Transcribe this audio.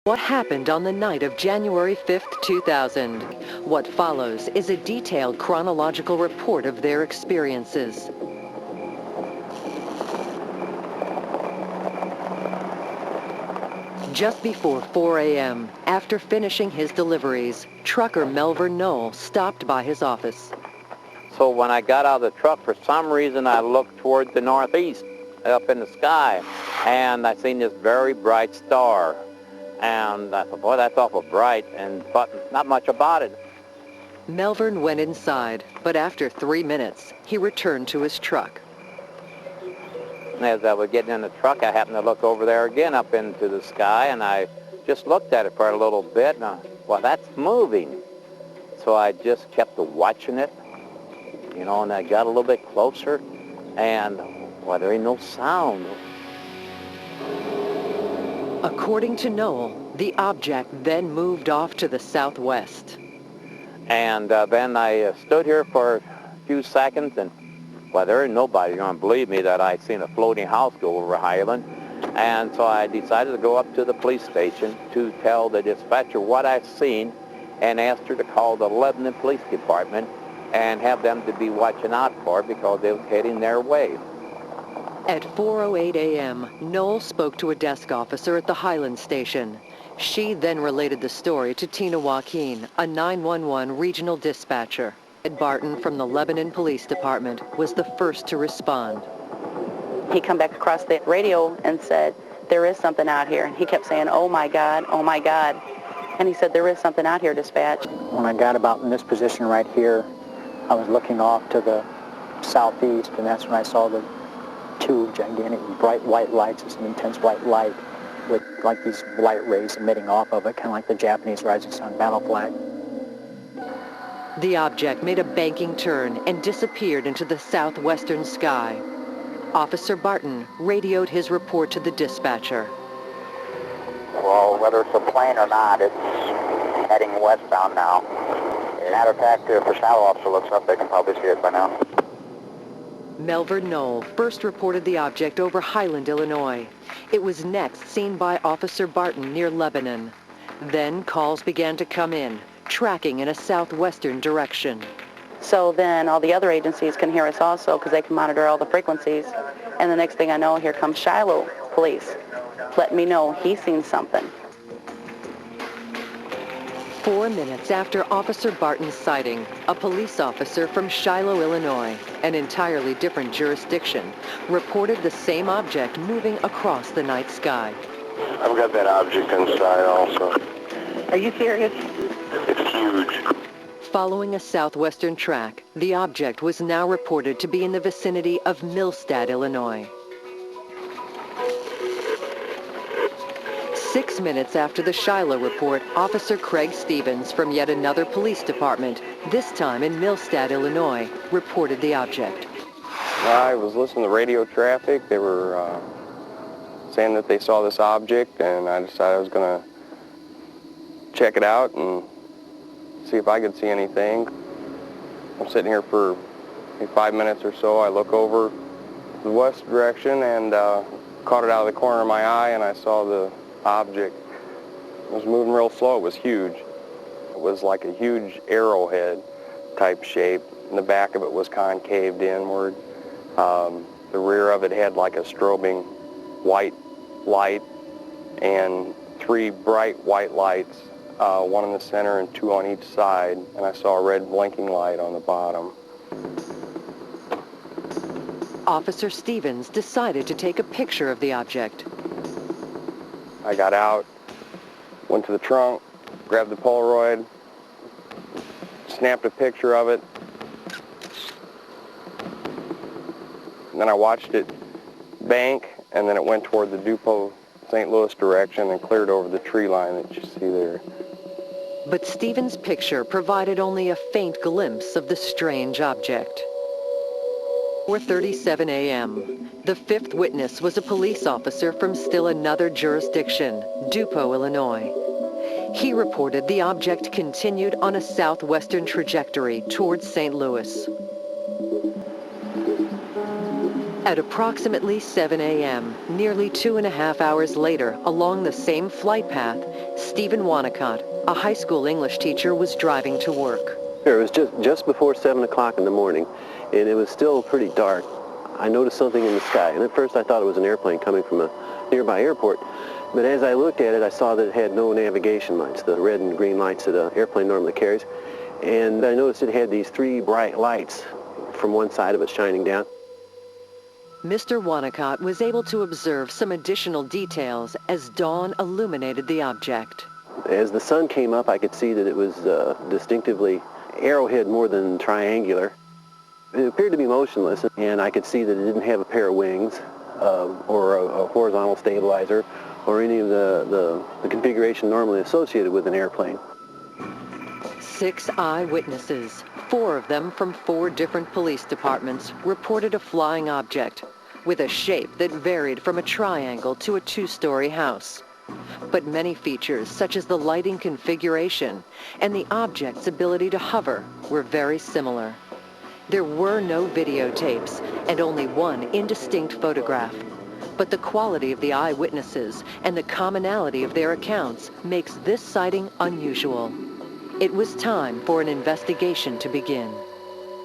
What happened on the night of January 5th, 2000? What follows is a detailed chronological report of their experiences. Just before 4 a.m., after finishing his deliveries, trucker Melvin Knoll stopped by his office. So when I got out of the truck, for some reason I looked toward the northeast, up in the sky, and I seen this very bright star. And I thought, boy, that's awful bright, but not much about it. Melvin went inside, but after 3 minutes, he returned to his truck. As I was getting in the truck, I happened to look over there again up into the sky, and I just looked at it for a little bit, and well, that's moving. So I just kept watching it, you know, and I got a little bit closer, and, well, there ain't no sound. According to Knoll, the object then moved off to the southwest. And then I stood here for a few seconds, and, well, there ain't nobody going to believe me that I seen a floating house go over Highland. And so I decided to go up to the police station to tell the dispatcher what I'd seen and asked her to call the Lebanon Police Department and have them to be watching out for it because they was heading their way. At 4:08 a.m., Knoll spoke to a desk officer at the Highland station. She then related the story to Tina Joaquin, a 911 regional dispatcher. Ed Barton from the Lebanon Police Department was the first to respond. He come back across the radio and said, "There is something out here." And he kept saying, "Oh my God, oh my God." And he said, "There is something out here, dispatch." When I got about in this position right here, I was looking off to the southeast, and that's when I saw the two gigantic bright white lights. It's an intense white light with like these light rays emitting off of it, kind of like the Japanese rising sun battle flag. The object made a banking turn and disappeared into the southwestern sky. Officer Barton radioed his report to the dispatcher. Well, whether it's a plane or not, it's heading westbound now. Matter of fact, if the shadow officer looks up, they can probably see it by now. Melvin Knoll first reported the object over Highland, Illinois. It was next seen by Officer Barton near Lebanon. Then calls began to come in, tracking in a southwestern direction. So then all the other agencies can hear us also because they can monitor all the frequencies. And the next thing I know, here comes Shiloh Police. Let me know he's seen something. 4 minutes after Officer Barton's sighting, a police officer from Shiloh, Illinois, an entirely different jurisdiction, reported the same object moving across the night sky. I've got that object inside also. Are you serious? It's huge. Following a southwestern track, the object was now reported to be in the vicinity of Millstadt, Illinois. 6 minutes after the Shiloh report, Officer Craig Stevens from yet another police department, this time in Millstadt, Illinois, reported the object. I was listening to radio traffic. They were saying that they saw this object, and I decided I was going to check it out and see if I could see anything. I'm sitting here for maybe 5 minutes or so. I look over the west direction and caught it out of the corner of my eye, and I saw the object. It was moving real slow. It was huge. It was like a huge arrowhead type shape, and the back of it was concaved inward. The rear of it had like a strobing white light and three bright white lights, one in the center and two on each side, and I saw a red blinking light on the bottom. Officer Stevens decided to take a picture of the object. I got out, went to the trunk, grabbed the Polaroid, snapped a picture of it, and then I watched it bank, and then it went toward the Dupont, St. Louis direction and cleared over the tree line that you see there. But Stevens' picture provided only a faint glimpse of the strange object. 4:37 a.m. The fifth witness was a police officer from still another jurisdiction, Dupont, Illinois. He reported the object continued on a southwestern trajectory towards St. Louis. At approximately 7 a.m., nearly 2.5 hours later, along the same flight path, Stephen Wanacott, a high school English teacher, was driving to work. It was just before 7 o'clock in the morning, and it was still pretty dark. I noticed something in the sky, and at first I thought it was an airplane coming from a nearby airport. But as I looked at it, I saw that it had no navigation lights, the red and green lights that an airplane normally carries. And I noticed it had these 3 bright lights from one side of it shining down. Mr. Wanacott was able to observe some additional details as dawn illuminated the object. As the sun came up, I could see that it was distinctively arrowhead more than triangular. It appeared to be motionless, and I could see that it didn't have a pair of wings or a horizontal stabilizer or any of the configuration normally associated with an airplane. 6 eyewitnesses, 4 of them from 4 different police departments, reported a flying object with a shape that varied from a triangle to a 2-story house. But many features, such as the lighting configuration and the object's ability to hover, were very similar. There were no videotapes and only one indistinct photograph. But the quality of the eyewitnesses and the commonality of their accounts makes this sighting unusual. It was time for an investigation to begin.